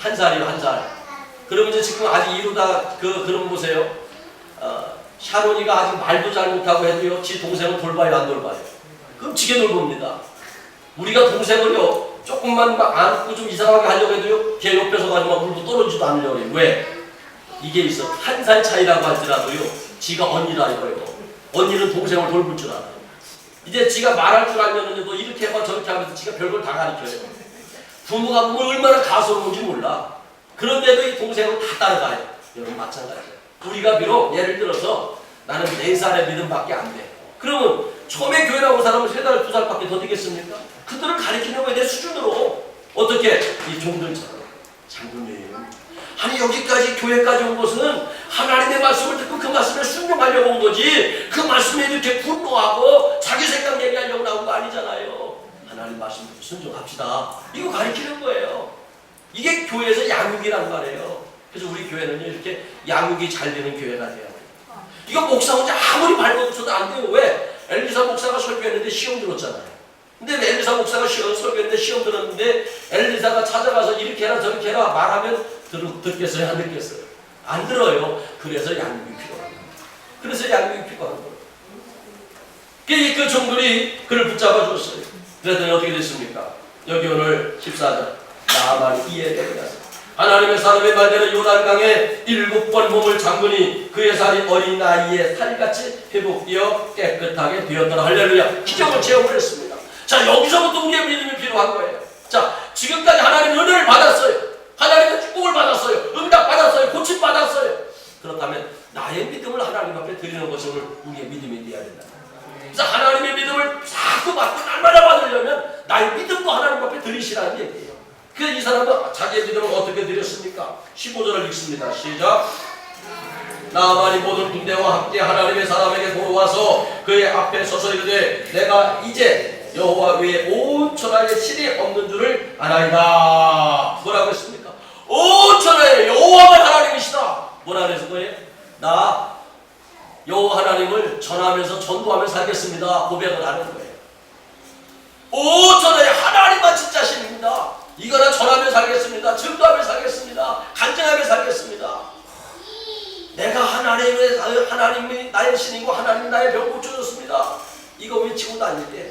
1살이에요, 1살. 그러면 이제 지금 아직 이루다, 그럼 보세요. 샤론이가 아직 말도 잘 못하고 해도요, 지 동생은 돌봐요, 안 돌봐요? 끔찍해 돌봅니다. 우리가 동생을요, 조금만 막 안고 좀 이상하게 하려고 해도요, 걔 옆에서 가지고 물도 떨어지지도 않으려고 해요. 왜? 이게 있어. 1살 차이라고 할지라도요, 지가 언니라 이거예요. 언니는 동생을 돌볼 줄 알아요. 이제 지가 말할 줄 알면은 너 이렇게 해봐 저렇게 하면서 지가 별걸 다 가르쳐요. 부모가 보면 얼마나 가소로운지 몰라. 그런데도 이 동생은 다 따라가요. 여러분, 마찬가지예요. 우리가 비록 예를 들어서 나는 4살의 믿음밖에 안 돼. 그러면 처음에 교회 나온 사람은 3살, 2살밖에 더 되겠습니까? 그들을 가르치려고 내 수준으로 어떻게 이 종들처럼, 장군님, 아니 여기까지 교회까지 온 것은 하나님의 말씀을 듣고 그 말씀에 순종하려고 온 거지, 그 말씀에 이렇게 분노하고 자기 생각 얘기하려고 나온 거 아니잖아요. 하나님 말씀 듣고 순종합시다, 이거 가르치는 거예요. 이게 교회에서 양육이란 말이에요. 그래서 우리 교회는요, 이렇게 양육이 잘 되는 교회가 돼요. 이거 목사 혼자 아무리 발버둥쳐도 안 돼요. 왜? 엘리사 목사가 설교했는데 시험 들었잖아요. 근데 엘리사 목사가 설교했는데 시험 들었는데 엘리사가 찾아가서 이렇게 해라 저렇게 해라 말하면 듣겠어요, 안 듣겠어요? 안 들어요. 그래서 양육이 필요한 거예요. 그래서 양육이 필요한 거예요. 그 종들이 그를 붙잡아 줬어요. 그랬더니 어떻게 됐습니까? 여기 오늘 14절, 나하만이 이에 대하여 하나님의 사람의 말대로 요단강에 7번 몸을 잠그니 그의 살이 어린 나이에 살같이 회복되어 깨끗하게 되었더라. 할렐루야. 기적을 체험을 했습니다. 자, 여기서부터 우리의 믿음이 필요한 거예요. 자, 지금까지 하나님의 은혜를 받았어요. 하나님의 축복을 받았어요. 응답 받았어요. 고침 받았어요. 그렇다면 나의 믿음을 하나님 앞에 드리는 것이 오늘 우리의 믿음이 되어야 된다. 그래서 하나님의 믿음을 자꾸 받고 날마다 받으려면 나의 믿음도 하나님 앞에 드리시라는 얘기예요. 그래서 이 사람은 자기의 믿음을 어떻게 드렸습니까? 15절을 읽습니다. 시작. 나하만이 모든 군대와 함께 하나님의 사람에게 돌아와서 그의 앞에 서서 이르되 내가 이제 여호와 외에 온 천하에 신이 없는 줄을 아나이다. 뭐라고 했습니까? 온 천하에 여호와만 하나님이시다. 뭐라 그래서 거예요? 나 여호와 하나님을 전하면서 전도하며 살겠습니다. 고백을 하는 거예요. 온 천하에 하나님만 진짜 신입니다. 이거나 전하며 살겠습니다. 증거하며 살겠습니다. 간증하며 살겠습니다. 내가 하나님이 나의 신이고 하나님이 나의 병 고쳐줬습니다. 이거 외치고 다닐 때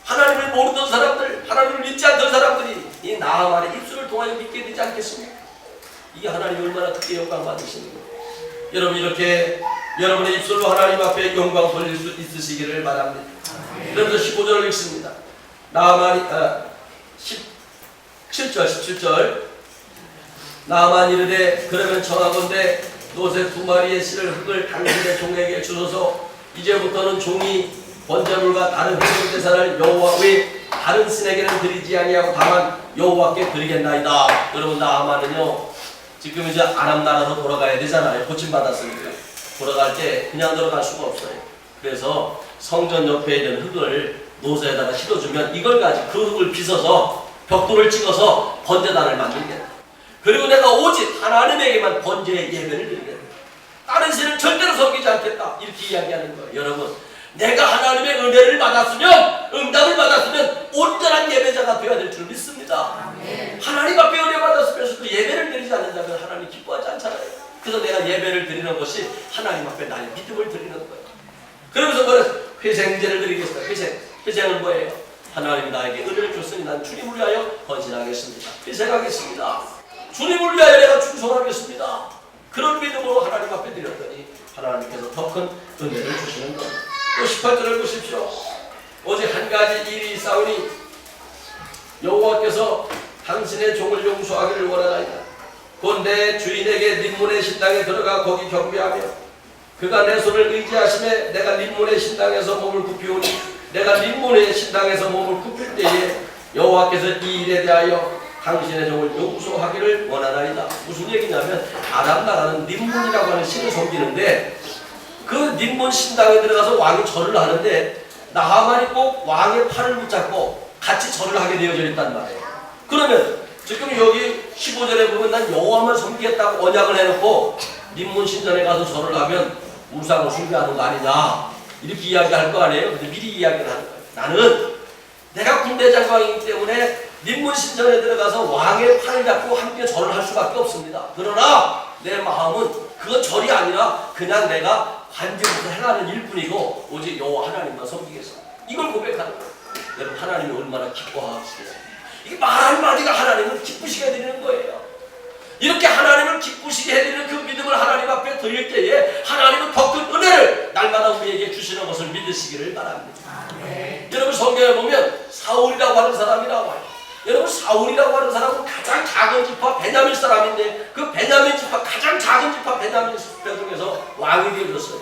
하나님을 모르던 사람들, 하나님을 믿지 않던 사람들이 이 나하만의 입술을 통하여 믿게 되지 않겠습니까? 이게 하나님이 얼마나 크게 영광 받으시는 거예요. 여러분, 이렇게 여러분의 입술로 하나님 앞에 영광 돌릴 수 있으시기를 바랍니다. 그러면서 15절을 읽습니다. 나하만이 17절 나만 이르되 그러면 청하건대 노새 2마리의 실을 흙을 당신의 종에게 주소서. 이제부터는 종이 번제물과 다른 회중 제사를 여호와 외 다른 신에게는 드리지 아니하고 다만 여호와께 드리겠나이다. 여러분 나아만은요 지금 이제 아람 나라로 돌아가야 되잖아요. 고침받았으니까 돌아갈 때 그냥 들어갈 수가 없어요. 그래서 성전 옆에 있는 흙을 노새에다가 실어주면 이걸 가지고 그 흙을 빚어서 벽돌을 찍어서 번제단을 만들겠다. 그리고 내가 오직 하나님에게만 번제의 예배를 드리겠다. 다른 신은 절대로 섬기지 않겠다. 이렇게 이야기하는 거예요. 여러분 내가 하나님의 은혜를 받았으면 응답을 받았으면 온전한 예배자가 되어야 될 줄 믿습니다. 하나님 앞에 은혜 받았으면서도 예배를 드리지 않는다면 하나님 기뻐하지 않잖아요. 그래서 내가 예배를 드리는 것이 하나님 앞에 나의 믿음을 드리는 거예요. 그러면서 그래서 회생제를 드리겠습니다. 회생은 뭐예요? 하나님이 나에게 은혜를 줬으니 난 주님을 위하여 헌신하겠습니다. 회생하겠습니다. 주님을 위하여 내가 충성하겠습니다. 그런 믿음으로 하나님 앞에 드렸더니 하나님께서 더 큰 은혜를 주시는 겁니다. 또 18절을 보십시오. 오직 한 가지 일이 있사오니 여호와께서 당신의 종을 용서하기를 원하나이다. 곧 내 주인에게 림몬의 신당에 들어가 거기 경배하며 그가 내 손을 의지하심에 내가 림몬의 신당에서 몸을 굽히오니 내가 림몬의 신당에서 몸을 굽힐 때에 여호와께서 이 일에 대하여 당신의 종을 용서하기를 원하나이다. 무슨 얘기냐면 아람 나라는 림몬이라고 하는 신을 섬기는데 그 림몬 신당에 들어가서 왕이 절을 하는데 나하만이 꼭 왕의 팔을 붙잡고 같이 절을 하게 되어져 있단 말이에요. 그러면 지금 여기 15절에 보면 난 여호와만 섬기겠다고 언약을 해놓고 림몬 신전에 가서 절을 하면 우상을 숭배하는 거 아니냐 이렇게 이야기할 거 아니에요. 근데 미리 이야기를 하는 거예요. 나는 내가 군대 장관이기 때문에 림몬 신전에 들어가서 왕의 팔을 잡고 함께 절을 할 수밖에 없습니다. 그러나 내 마음은 그건 절이 아니라 그냥 내가 관직에서 행하는 일뿐이고 오직 여호와 하나님만 섬기겠습니다. 이걸 고백하는 거예요. 여러분 하나님이 얼마나 기뻐하시겠어요. 이 말 한마디가 하나님을 기쁘시게 해드리는 거예요. 이렇게 하나님을 기쁘시게 해드리는 그 믿음을 하나님 앞에 드릴 때에 하나님은 더 큰 은혜를 날마다 우리에게 주시는 것을 믿으시기를 바랍니다. 여러분 성경에 보면 사울이라고 하는 사람이 나와요. 여러분 사울이라고 하는 사람은 가장 작은 지파 베냐민 사람인데 그 베냐민 지파 가장 작은 지파 베냐민 지파 중에서 왕이 되어졌어요.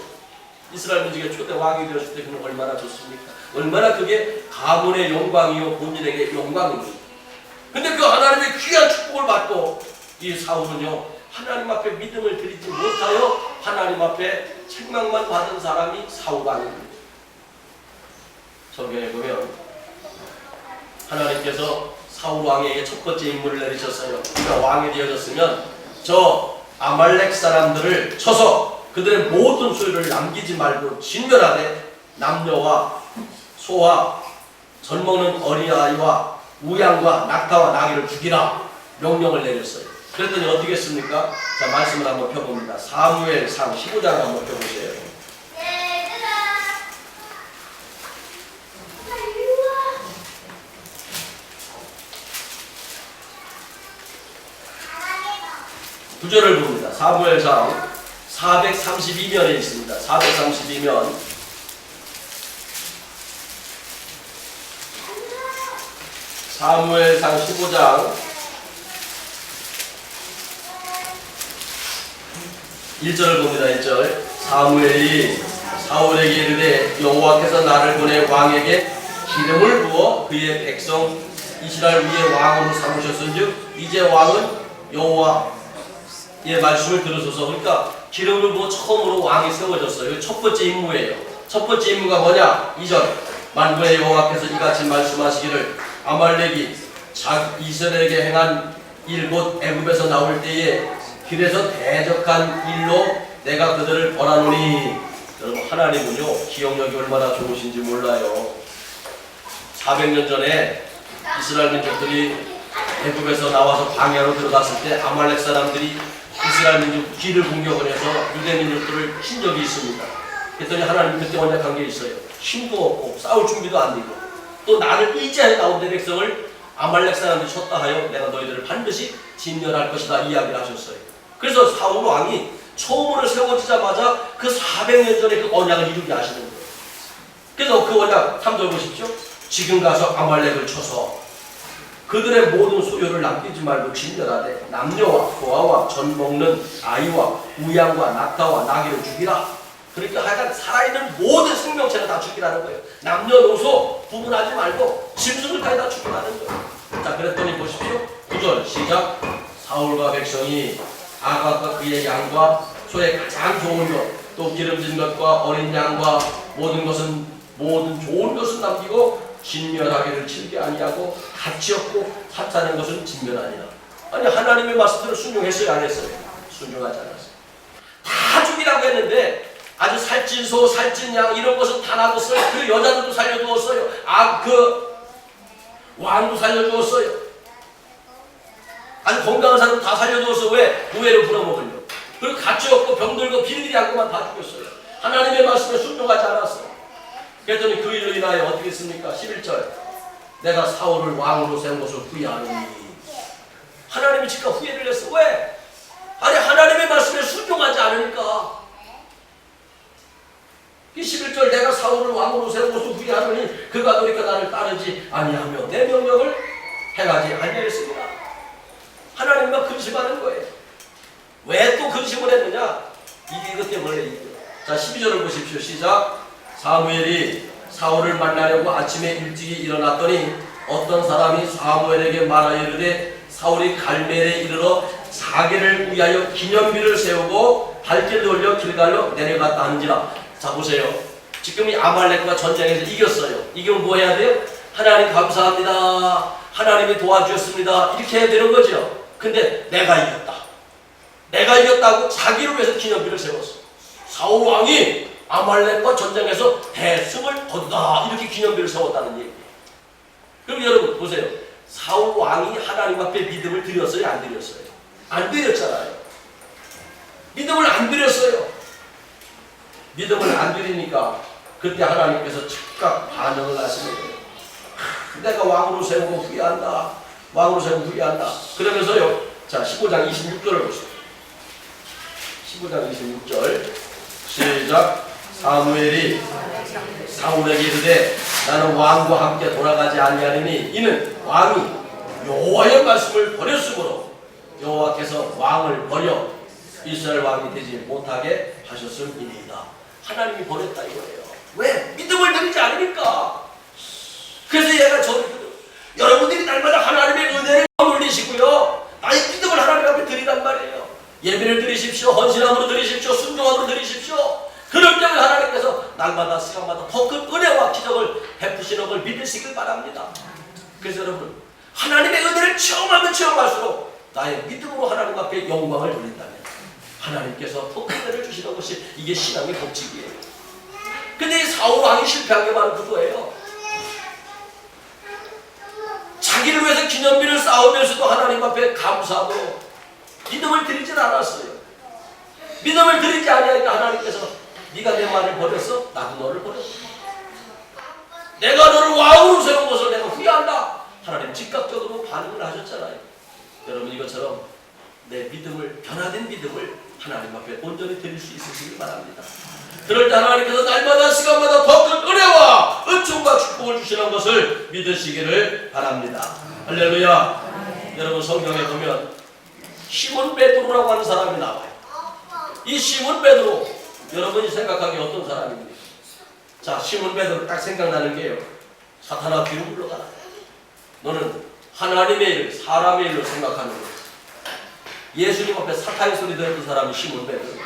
이스라엘 민족의 초대 왕이 되었을 때 그는 얼마나 좋습니까? 얼마나 그게 가문의 영광이요 본인에게 영광입니다. 근데 그 하나님의 귀한 축복을 받고 이 사울은요 하나님 앞에 믿음을 드리지 못하여 하나님 앞에 책망만 받은 사람이 사울 왕입니다. 성경에 보면 하나님께서 사울 왕에게 첫 번째 임무를 내리셨어요. 그가 왕이 되어졌으면 저 아말렉 사람들을 쳐서 그들의 모든 소유를 남기지 말고 진멸하되 남녀와 소와 젖먹는 어린아이와 우양과 낙타와 나귀를 죽이라 명령을 내렸어요. 그랬더니 어떻게 했습니까? 자 말씀을 한번 펴봅니다. 사무엘상 15장을 한번 펴보세요. 구절을 봅니다. 사무엘상 432면에 있습니다. 432면 사무엘상 15장 1절을 봅니다. 1절 사무엘이 사울에게 이르되 여호와께서 나를 보내 왕에게 기름을 부어 그의 백성 이스라엘 위에 왕으로 삼으셨은즉 이제 왕은 여호와의 말씀을 들으소서. 그러니까 기름을 부어 처음으로 왕이 세워졌어요. 첫 번째 임무예요. 첫 번째 임무가 뭐냐? 2절 만군의 여호와께서 이같이 말씀하시기를 아말렉이 이스라엘에게 행한 일 곧 애굽에서 나올 때에 길에서 대적한 일로 내가 그들을 벌하노니. 여러분 하나님은요 기억력이 얼마나 좋으신지 몰라요. 400년 전에 이스라엘 민족들이 애굽에서 나와서 광야로 들어갔을 때 아말렉 사람들이 이스라엘 민족 뒤를 공격을 해서 유대 민족들을 친 적이 있습니다. 그랬더니 하나님 그때 언약한 게 있어요. 힘도 없고 싸울 준비도 안 되고 또 나를 의지하여 나온 내 백성을 아말렉 사람들이 쳤다 하여 내가 너희들을 반드시 진멸할 것이다 이야기를 하셨어요. 그래서 사울 왕이 처음으로 세워지자마자 그 400년 전에 그 언약을 이루게 하시는 거예요. 그래서 그 언약 3절 보십시오. 지금 가서 아말렉을 쳐서 그들의 모든 소유를 남기지 말고 진멸하되 남녀와 소아와 젖 먹는 아이와 우양과 낙타와 나귀를 죽이라. 그러니까 하여간 살아있는 모든 생명체를 다 죽이라는 거예요. 남녀노소 구분하지 말고 짐승들까지 다 죽이라는 거예요. 자, 그랬더니 보십시오. 9절 시작. 사울과 백성이 아각과 그의 양과 소의 가장 좋은 것, 또 기름진 것과 어린 양과 모든 좋은 것은 남기고 진멸하기를 즐겨 아니하고 가치 없고 사치하는 것은 진멸하니라. 아니, 하나님의 말씀대로 순종했어요, 안 했어요? 순종하지 않았어요. 다 죽이라고 했는데 아주 살찐 소, 살찐 양 이런 것은 다 놔뒀어요. 그 여자들도 살려두었어요. 그 왕도 살려두었어요. 아주 건강한 사람도 다 살려두었어요. 왜? 노예를 부려먹으려고. 그리고 가치 없고 병들고 빌들이 않고만 다 죽였어요. 하나님의 말씀에 순종하지 않았어요. 그랬더니 그 일로 인하여 어떻게 했습니까? 11절 내가 사울을 왕으로 세운 것을 후회하노니. 하나님이 즉각 후회를 했어. 왜? 아니, 하나님의 말씀에 순종하지 않으니까. 11절 내가 사울을 왕으로 세운 것을 후회하노니 그가 돌이켜 나를 따르지 아니하며 내 명령을 행하지 아니하였습니다. 하나님만 근심하는 거예요. 왜 또 근심을 했느냐? 이게 이것 때문에. 자, 12절을 보십시오. 시작. 사무엘이 사울을 만나려고 아침에 일찍이 일어났더니 어떤 사람이 사무엘에게 말하여 이르되 사울이 갈멜에 이르러 자기를 위하여 기념비를 세우고 발길을 돌려 길갈로 내려갔다 하는지라. 자, 보세요. 지금 이 아말렉과 전쟁에서 이겼어요. 이기면 뭐 해야 돼요? 하나님 감사합니다. 하나님이 도와주셨습니다. 이렇게 해야 되는 거죠. 근데 내가 이겼다. 내가 이겼다고 자기를 위해서 기념비를 세웠어. 사울 왕이 아말렉과 전쟁에서 대승을 거두다 이렇게 기념비를 세웠다는 얘기예요. 그럼 여러분 보세요. 사울 왕이 하나님 앞에 믿음을 드렸어요? 안 드렸어요? 안 드렸잖아요. 믿음을 안 드렸어요. 믿음을 안 드리니까 그때 하나님께서 즉각 반응을 하시는 거예요. 내가 왕으로 세우고 후회한다. 왕으로 세우고 후회한다. 그러면서요. 자, 15장 26절을 보시죠. 15장 26절 시작. 사무엘이 사울에게 이르되 나는 왕과 함께 돌아가지 아니하리니 이는 왕이 여호와의 말씀을 버렸으므로 여호와께서 왕을 버려 이스라엘 왕이 되지 못하게 하셨음이니이다. 하나님이 버렸다 이거예요. 왜? 믿음을 드리지 않으니까. 그래서 얘가 여러분들이 날마다 하나님의 은혜를 올리시고요, 나의 믿음을 하나님 앞에 드리란 말이에요. 예배를 드리십시오. 헌신함으로 드리십시오. 순종함으로 드리십시오. 그럴 때 하나님께서 날마다 시간마다 더 큰 은혜와 기적을 베푸시는 걸 믿으시길 바랍니다. 그래서 여러분, 하나님의 은혜를 체험하면 체험할수록 나의 믿음으로 하나님 앞에 영광을 돌린다면 하나님께서 더 큰 은혜를 주시는 것이 이게 신앙의 법칙이에요. 근데 이 사울 왕이 실패한 게 바로 그거예요. 자기를 위해서 기념비를 쌓으면서도 하나님 앞에 감사하고 믿음을 드리진 않았어요. 믿음을 드리지 아니하니까 하나님께서 네가 내 말을 버렸어? 나도 너를 버렸어. 내가 너를 왕으로 세운 것을 내가 후회한다. 하나님 즉각적으로 반응을 하셨잖아요. 여러분, 이것처럼 내 믿음을, 변화된 믿음을 하나님 앞에 온전히 드릴 수 있으시길 바랍니다. 그럴 때 하나님께서 날마다 시간마다 더 큰 은혜와 은총과 축복을 주시는 것을 믿으시기를 바랍니다. 할렐루야. 여러분, 성경에 보면 시몬 베드로라고 하는 사람이 나와요. 이 시몬 베드로, 여러분이 생각하기에 어떤 사람입니까? 자, 시몬 베드로 딱 생각나는 게요. 사탄아 뒤로 물러가라. 너는 하나님의 일, 사람의 일로 생각하는 거예요. 예수님 앞에 사탄의 소리 들었던 사람이 시몬 베드로.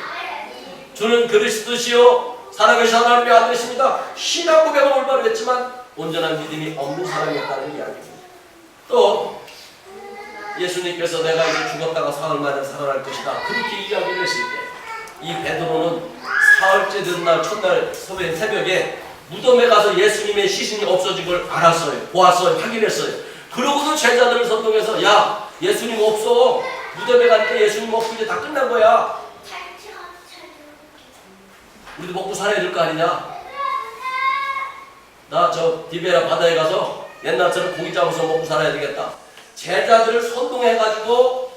주는 그리스도시요 살아계신 하나님의 아들이십니다. 신앙 고백은 올바로 했지만 온전한 믿음이 없는 사람이었다는 이야기입니다. 또 예수님께서 내가 이제 죽었다가 사흘 만에 살아날 것이다, 그렇게 이야기를 했을 때 이 베드로는 사흘째 된 날 첫날 새벽에 무덤에 가서 예수님의 시신이 없어진 걸 알았어요. 보았어요. 확인했어요. 그러고도 제자들을 선동해서 야, 예수님 없어. 무덤에 가니까 예수님 없고 이제 다 끝난 거야. 우리도 먹고 살아야 될 거 아니냐? 나 저 디베라 바다에 가서 옛날처럼 고기 잡아서 먹고 살아야 되겠다. 제자들을 선동해가지고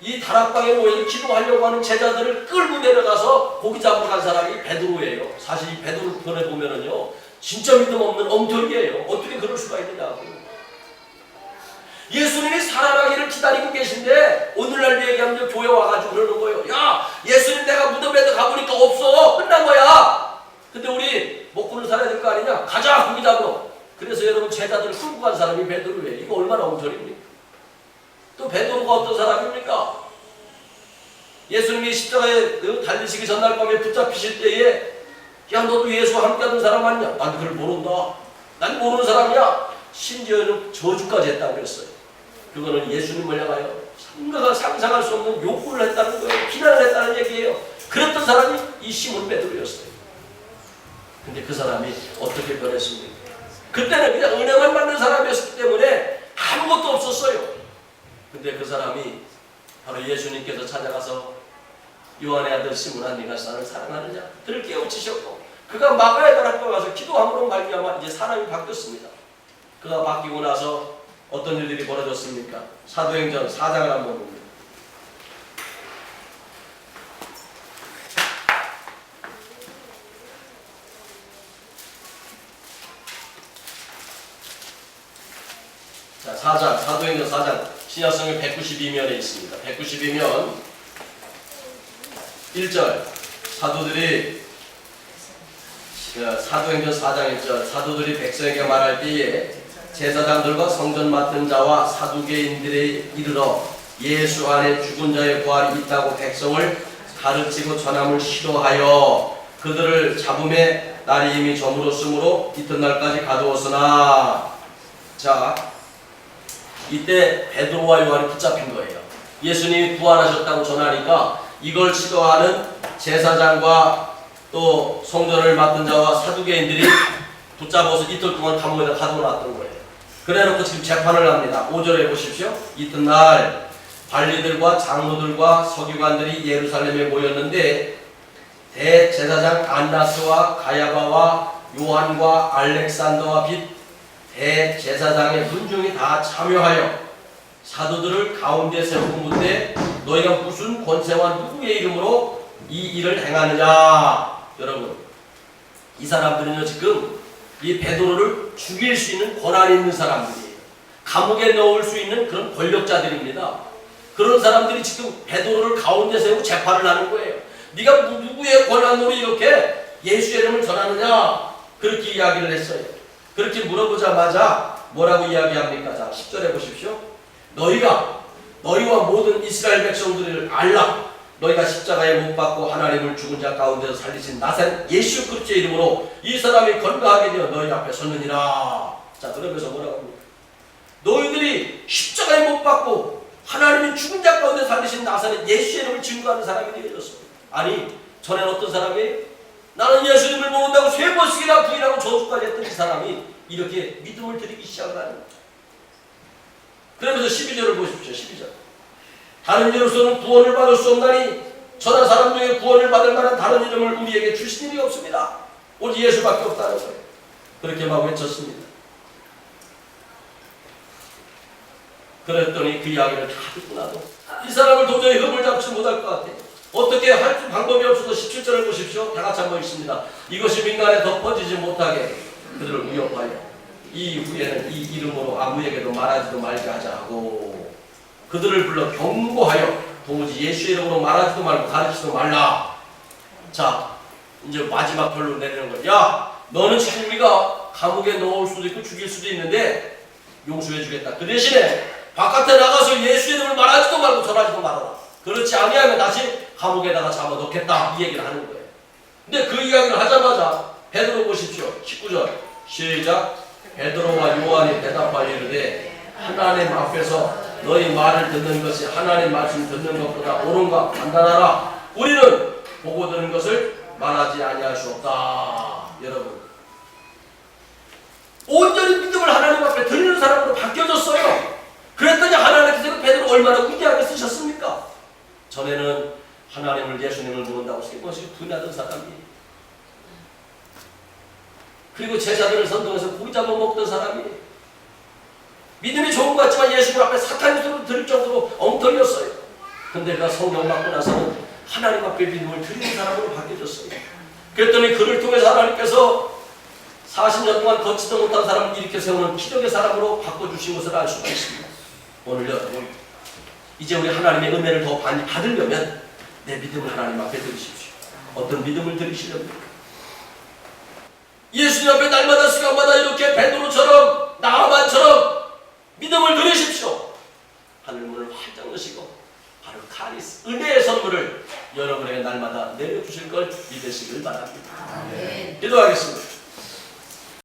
이 다락방에 모여서 기도하려고 하는 제자들을 끌고 내려가서 고기 잡으러 간 사람이 베드로예요. 사실 이 베드로 편에 보면은요, 진짜 믿음 없는 엉터리예요. 어떻게 그럴 수가 있느냐고. 예수님이 살아나기를 기다리고 계신데 오늘날 얘기하면 교회 와가지고 그러는 거예요. 야, 예수님 내가 무덤에 가보니까 없어. 끝난 거야. 근데 우리 먹고는 살아야 될 거 아니냐? 가자, 고기 잡으러. 그래서 여러분 제자들을 끌고 간 사람이 베드로예요. 이거 얼마나 엉터리입니까? 또 베드로가 어떤 사람입니까? 예수님이 십자가에 달리시기 전날 밤에 붙잡히실 때에 야, 너도 예수와 함께하던 사람 아니냐? 난 그걸 모른다. 난 모르는 사람이야. 심지어는 저주까지 했다고 그랬어요. 그거는 예수님을 향하여 생각을 상상할 수 없는 욕구를 했다는 거예요. 비난을 했다는 얘기예요. 그랬던 사람이 이 시몬 베드로였어요. 근데 그 사람이 어떻게 변했습니까? 그때는 그냥 은혜만 받는 사람이었기 때문에 아무것도 없었어요. 근데 그 사람이 바로 예수님께서 찾아가서 요한의 아들 시몬아, 네가 나를 사랑하느냐? 그를 깨우치셨고 그가 마가의 학교에 가서 기도함으로 말미암아 이제 사람이 바뀌었습니다. 그가 바뀌고 나서 어떤 일들이 벌어졌습니까? 사도행전 4장을 한번 봅니다. 자, 4장, 사도행전 4장, 신약성경 192면에 있습니다. 192면 1절, 사도들이 사도행전 4장 1절, 사도들이 백성에게 말할 때에 제사장들과 성전 맡은 자와 사두개인들에 이르러 예수 안에 죽은 자의 부활이 있다고 백성을 가르치고 전함을 시도하여 그들을 잡음에 날이 이미 저물었으므로 이튿날까지 가두었으나. 자, 이때 베드로와 요한이 붙잡힌 거예요. 예수님이 부활하셨다고 전하니까 이걸 시도하는 제사장과 또 성전을 맡은 자와 사두개인들이 붙잡아서 이틀 동안 감옥에다 가둬놨던 거예요. 그래놓고 지금 재판을 합니다. 5절에 보십시오. 이튿날 관리들과 장로들과 서기관들이 예루살렘에 모였는데 대제사장 안나스와 가야바와 요한과 알렉산더와 빚 대제사장의 군중이 다 참여하여 사도들을 가운데 세우고 묻되 너희가 무슨 권세와 누구의 이름으로 이 일을 행하느냐. 여러분, 이 사람들은요 지금 이 베드로를 죽일 수 있는 권한이 있는 사람들이에요. 감옥에 넣을 수 있는 그런 권력자들입니다. 그런 사람들이 지금 베드로를 가운데 세우고 재판을 하는 거예요. 네가 누구의 권한으로 이렇게 예수의 이름을 전하느냐. 그렇게 이야기를 했어요. 그렇게 물어보자마자 뭐라고 이야기합니까? 자, 10절에 보십시오. 너희와 모든 이스라엘 백성들을 알라. 너희가 십자가에 못 박고 하나님을 죽은 자 가운데서 살리신 나사렛 예수 그리스도의 이름으로 이 사람이 건강하게 되어 너희 앞에 섰느니라. 자, 그러면서 뭐라고 합니까? 너희들이 십자가에 못 박고 하나님이 죽은 자 가운데 살리신 나사렛 예수의 이름을 증거하는 사람이 되어졌습니다. 아니, 전에는 어떤 사람이 나는 예수님을 모른다고 3번씩이나 부인하고 저주까지 했던 이 사람이 이렇게 믿음을 드리기 시작을 하는 거죠. 그러면서 12절을 보십시오. 12절. 다른 이로서는 구원을 받을 수 없나니 저나 사람 중에 구원을 받을 만한 다른 이름을 우리에게 주신 일이 없습니다. 오직 예수밖에 없다는 거예요. 그렇게 막 외쳤습니다. 그랬더니 그 이야기를 다 듣고 나도 이 사람을 도저히 흠을 잡지 못할 것 같아요. 어떻게 할 방법이 없어서 17절을 보십시오. 다 같이 한번 읽습니다. 이것이 민간에 덮어지지 못하게 그들을 위협하여 이 후에는 이 이름으로 아무에게도 말하지도 말게 하자 하고 그들을 불러 경고하여 도무지 예수의 이름으로 말하지도 말고 가르치지도 말라. 자, 이제 마지막 결론 내리는 거예요. 야, 너는 지금 우리가 감옥에 넣을 수도 있고 죽일 수도 있는데 용서해 주겠다. 그 대신에 바깥에 나가서 예수의 이름을 말하지도 말고 전하지도 말아라. 그렇지 아니하면 다시 감옥에다가 잡아놓겠다. 이 얘기를 하는 거예요. 근데 그 이야기를 하자마자 베드로 보십시오. 19절 시작. 베드로와 요한이 대답하여 이르되 하나님 앞에서 너희 말을 듣는 것이 하나님 말씀 듣는 것보다 옳은가 판단하라. 우리는 보고 듣는 것을 말하지 아니할 수 없다. 여러분, 온전히 믿음을 하나님 앞에 드리는 사람으로 바뀌어졌어요. 그랬더니 하나님께서 베드로 얼마나 위대하게 쓰셨습니까? 전에는 하나님을 예수님을 모른다고 3번씩 부인하던 사람이, 그리고 제자들을 선동해서 고기 잡아 먹던 사람이, 믿음이 좋은 것 같지만 예수님 앞에 사탄의 소리를 들을 정도로 엉터리였어요. 근데 그가 성령 받고 나서는 하나님 앞에 믿음을 드리는 사람으로 바뀌어졌어요. 그랬더니 그를 통해서 하나님께서 40년 동안 걷지도 못한 사람을 일으켜 세우는 기적의 사람으로 바꿔주신 것을 알 수가 있습니다. 오늘 여러분, 이제 우리 하나님의 은혜를 더 많이 받으려면 내 믿음을 하나님 앞에 드리십시오. 어떤 믿음을 드리시렵니까? 예수님 앞에 날마다 시간마다 이렇게 베드로처럼 나아만처럼 믿음을 드리십시오. 하늘문을 활짝 여시고 바로 카리스, 은혜의 선물을 여러분에게 날마다 내려주실 걸 믿으시길 바랍니다. 기도하겠습니다.